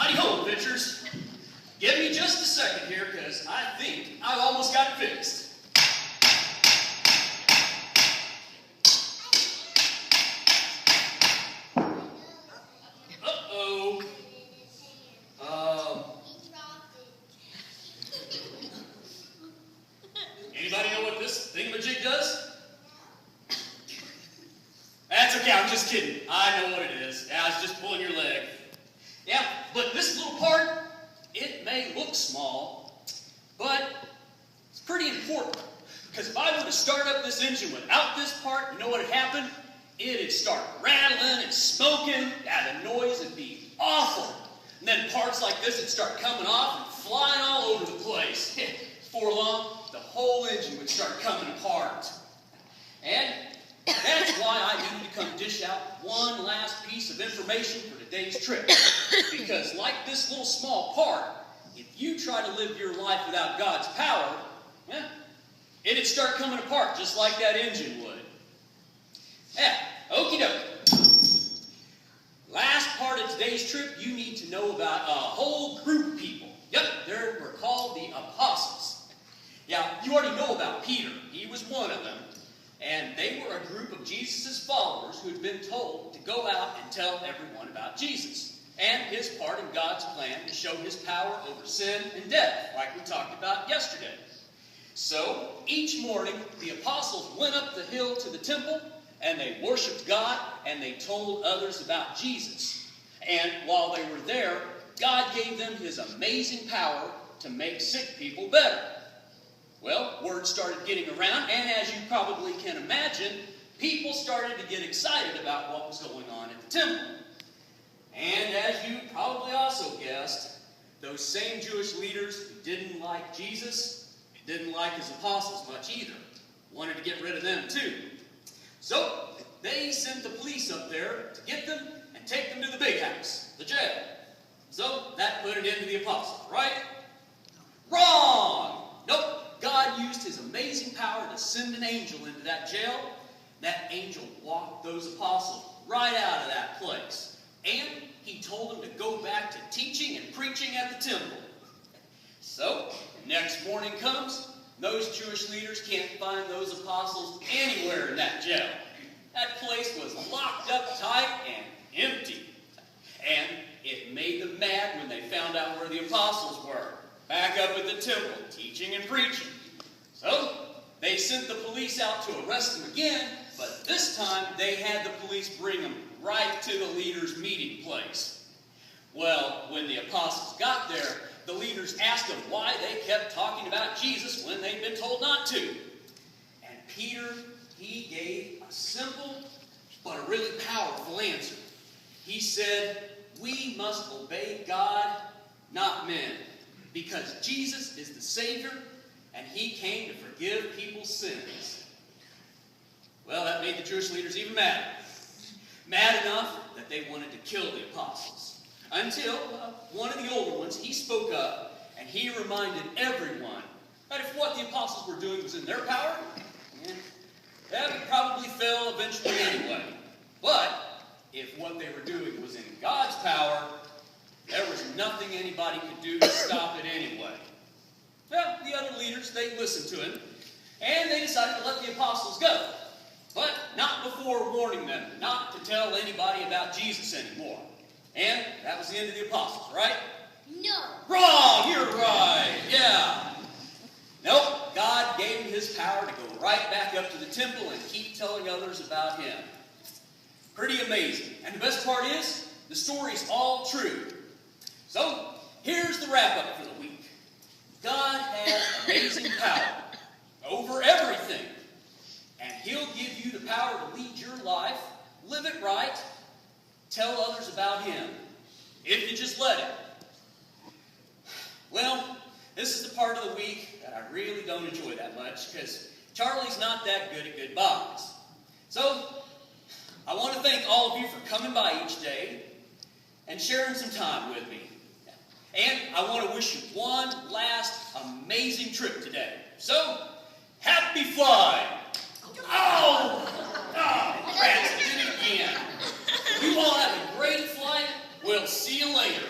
Howdy ho, pitchers. Give me just a second here, because I think I've almost got it fixed. Uh-oh. Anybody know what this thingamajig does? That's okay, I'm just kidding. I know what it is. I was just pulling your leg. Yeah, but this little part, it may look small, but it's pretty important. Because if I were to start up this engine without this part, you know what would happen? It'd start rattling and smoking. Yeah, the noise would be awful. And then parts like this would start coming off and flying all over the place. Before long, the whole engine would start coming apart. And that's why I needed to come dish out one last piece of information for today's trip. Because like this little small part, if you try to live your life without God's power, it'd start coming apart just like that engine would. Yeah, okie dokie. Last part of today's trip, you need to know about a whole group of people. Yep, we're called the apostles. Yeah, you already know about Peter. He was one of them. And they were a group of Jesus' followers who had been told to go out and tell everyone about Jesus and his part in God's plan to show his power over sin and death, like we talked about yesterday. So, each morning, the apostles went up the hill to the temple, and they worshiped God, and they told others about Jesus. And while they were there, God gave them his amazing power to make sick people better. Well, word started getting around, and as you probably can imagine, people started to get excited about what was going on at the temple. And as you probably also guessed, those same Jewish leaders who didn't like Jesus, didn't like his apostles much either, wanted to get rid of them too. So, they sent the police up there to get them and take them to the big house, the jail. So, that put it into the apostles, right? Wrong! Nope. God used his amazing power to send an angel into that jail. That angel walked those apostles right out of that place. And he told them to go back to teaching and preaching at the temple. So, next morning comes, those Jewish leaders can't find those apostles anywhere in that jail. That place was locked up tight and empty. And it made them mad when they found out where the apostles were. Back up at the temple, teaching and preaching. So, they sent the police out to arrest them again, but this time they had the police bring them right to the leaders' meeting place. Well, when the apostles got there, the leaders asked them why they kept talking about Jesus when they'd been told not to. And Peter, he gave a simple but a really powerful answer. He said, "We must obey God, not men. Because Jesus is the Savior, and he came to forgive people's sins." Well, that made the Jewish leaders even madder. Mad enough that they wanted to kill the apostles. Until one of the older ones, he spoke up, and he reminded everyone that if what the apostles were doing was in their power, that would probably fail eventually anyway. But if what they were doing was in God's power, there was nothing anybody could do to stop it anyway. Well, the other leaders, they listened to him, and they decided to let the apostles go. But not before warning them not to tell anybody about Jesus anymore. And that was the end of the apostles, right? No. Wrong! You're right. Yeah. Nope. God gave him his power to go right back up to the temple and keep telling others about him. Pretty amazing. And the best part is, the story's all true. So, here's the wrap-up for the week. God has amazing power over everything. And he'll give you the power to lead your life, live it right, tell others about him, if you just let him. Well, this is the part of the week that I really don't enjoy that much, because Charlie's not that good at goodbyes. So, I want to thank all of you for coming by each day and sharing some time with me. And I want to wish you one last amazing trip today. So, happy flying! Oh, rats, I did it again. You all have a great flight. We'll see you later.